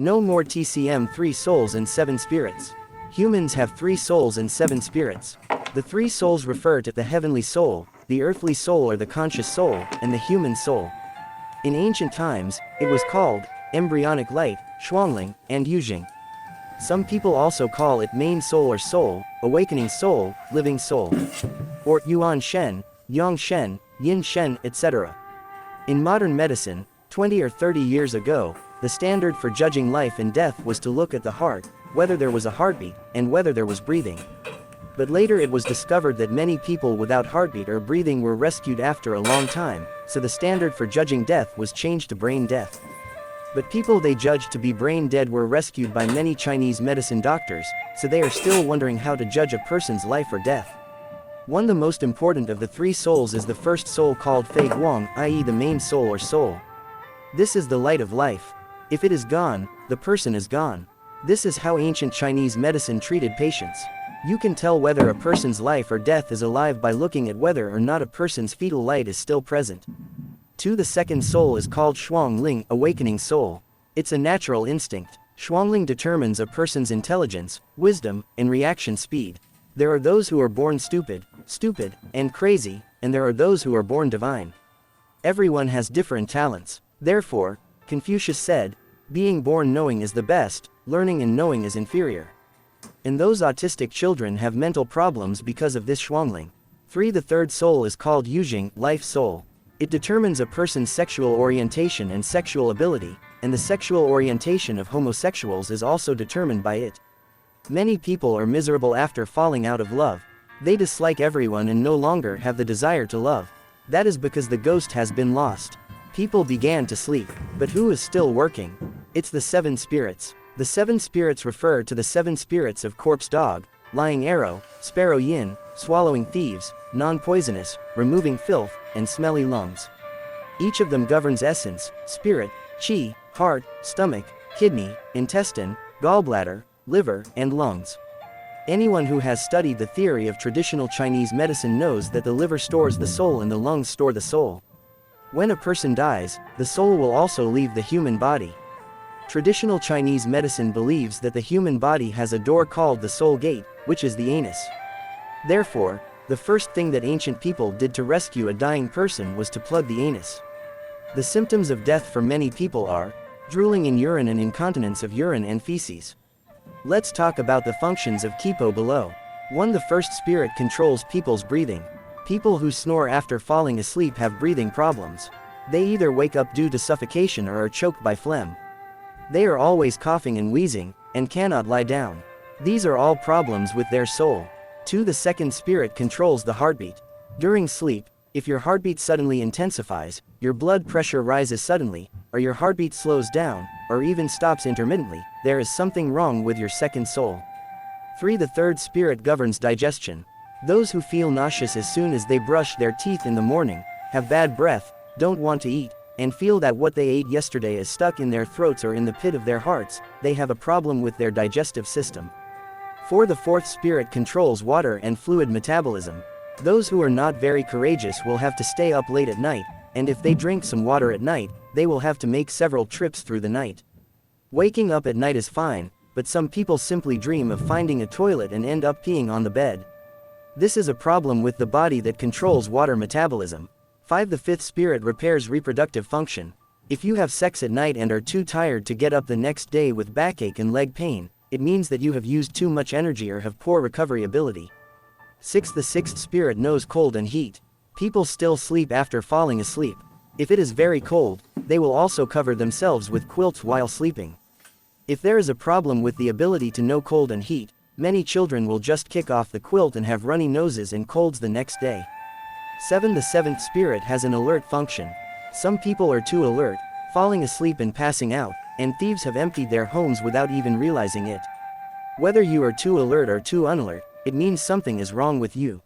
No more TCM 3 souls and 7 spirits. Humans have 3 souls and 7 spirits. The 3 souls refer to the heavenly soul, the earthly soul or the conscious soul, and the human soul. In ancient times, it was called embryonic light, Shuangling, and Youjing. Some people also call it main soul or soul, awakening soul, living soul, or Yuan Shen, Yang Shen, Yin Shen, etc. In modern medicine, 20 or 30 years ago, the standard for judging life and death was to look at the heart, whether there was a heartbeat, and whether there was breathing. But later it was discovered that many people without heartbeat or breathing were rescued after a long time, so the standard for judging death was changed to brain death. But people they judged to be brain dead were rescued by many Chinese medicine doctors, so they are still wondering how to judge a person's life or death. One the most important of the 3 souls is the first soul called Fei Guang, i.e. the main soul or soul. This is the light of life. If it is gone, the person is gone. This is how ancient Chinese medicine treated patients. You can tell whether a person's life or death is alive by looking at whether or not a person's fetal light is still present. 2. The second soul is called Shuangling, awakening soul. It's a natural instinct. Shuangling determines a person's intelligence, wisdom, and reaction speed. There are those who are born stupid, and crazy, and there are those who are born divine. Everyone has different talents. Therefore, Confucius said, being born knowing is the best, learning and knowing is inferior. And those autistic children have mental problems because of this Shuangling. 3. The third soul is called Youjing, life soul. It determines a person's sexual orientation and sexual ability, and the sexual orientation of homosexuals is also determined by it. Many people are miserable after falling out of love. They dislike everyone and no longer have the desire to love. That is because the ghost has been lost. People began to sleep, but who is still working? It's the 7 spirits. The 7 spirits refer to the 7 spirits of corpse dog, lying arrow, sparrow yin, swallowing thieves, non-poisonous, removing filth, and smelly lungs. Each of them governs essence, spirit, qi, heart, stomach, kidney, intestine, gallbladder, liver, and lungs. Anyone who has studied the theory of traditional Chinese medicine knows that the liver stores the soul and the lungs store the soul. When a person dies, the soul will also leave the human body. Traditional Chinese medicine believes that the human body has a door called the soul gate, which is the anus. Therefore, the first thing that ancient people did to rescue a dying person was to plug the anus. The symptoms of death for many people are drooling in urine and incontinence of urine and feces. Let's talk about the functions of Qi below. 1. The first spirit controls people's breathing. People who snore after falling asleep have breathing problems. They either wake up due to suffocation or are choked by phlegm. They are always coughing and wheezing, and cannot lie down. These are all problems with their soul. 2. The second spirit controls the heartbeat. During sleep, if your heartbeat suddenly intensifies, your blood pressure rises suddenly, or your heartbeat slows down, or even stops intermittently, there is something wrong with your second soul. 3. The third spirit governs digestion. Those who feel nauseous as soon as they brush their teeth in the morning, have bad breath, don't want to eat, and feel that what they ate yesterday is stuck in their throats or in the pit of their hearts, they have a problem with their digestive system. 4. The fourth spirit controls water and fluid metabolism. Those who are not very courageous will have to stay up late at night, and if they drink some water at night, they will have to make several trips through the night. Waking up at night is fine, but some people simply dream of finding a toilet and end up peeing on the bed. This is a problem with the body that controls water metabolism. 5. The fifth spirit repairs reproductive function. If you have sex at night and are too tired to get up the next day with backache and leg pain, it means that you have used too much energy or have poor recovery ability. 6. The sixth spirit knows cold and heat. People still sleep after falling asleep. If it is very cold, they will also cover themselves with quilts while sleeping. If there is a problem with the ability to know cold and heat, many children will just kick off the quilt and have runny noses and colds the next day. 7. The seventh spirit has an alert function. Some people are too alert, falling asleep and passing out, and thieves have emptied their homes without even realizing it. Whether you are too alert or too unalert, it means something is wrong with you.